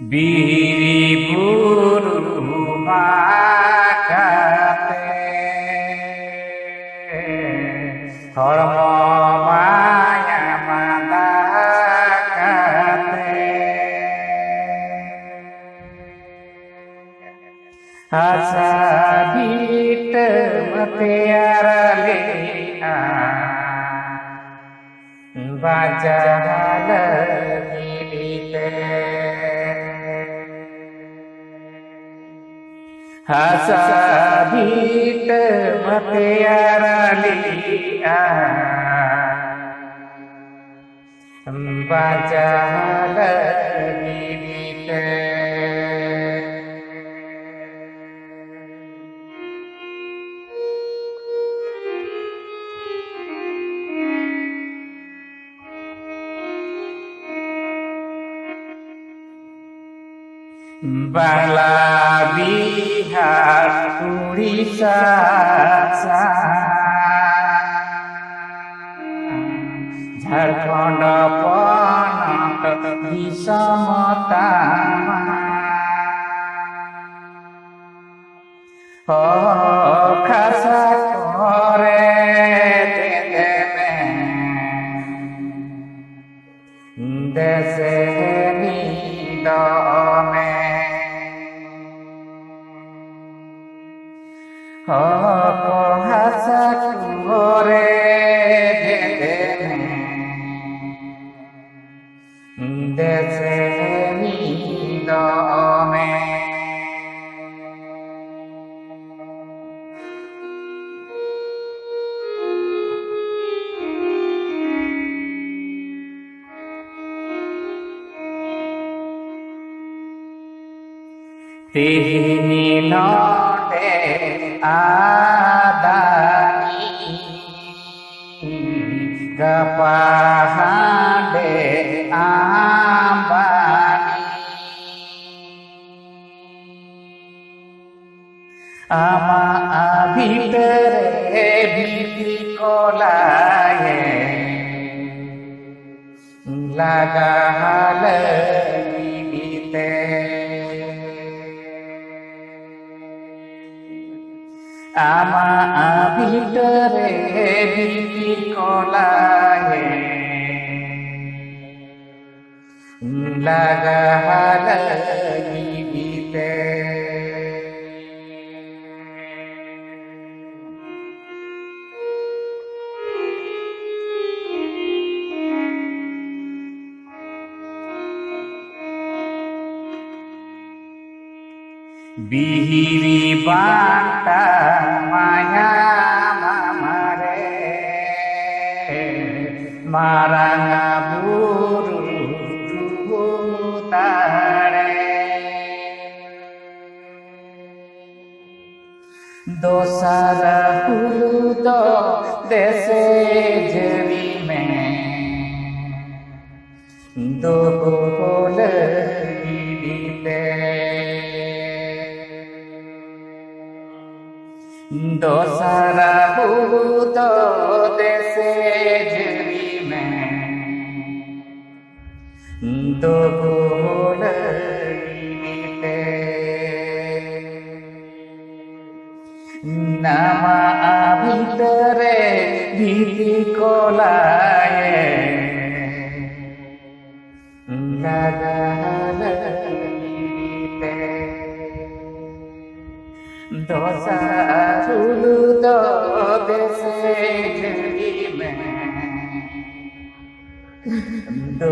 Biri buru makate hormo maya mandakate asa bite matiara lea baca lagite asa bite matiara lea baca lagite Bangla Bihar Uড়িষ্যা Jharkhand পনক বিষমতা খাসা করে দেবে দেশে নিদমে হাসা করে দেশে নিদমে তিনি নটে আদানি গপাহাডে আম্বানি আমা ভিতরে ভীতি কোলায়ে লাগাল নিবিতে আমা ভিতরে ভীতি কোলায়ে লাগাল নিবিতে Bihiri banta maya mamare maranga buru tare dosara huludo dese jeri me do bol gidite दोसरा भूतो देसे जरी में दो भूल गीते नमा भीतरे भीति कोलाये लगाल गीते दोसा फूलू दो देसे जरी में दो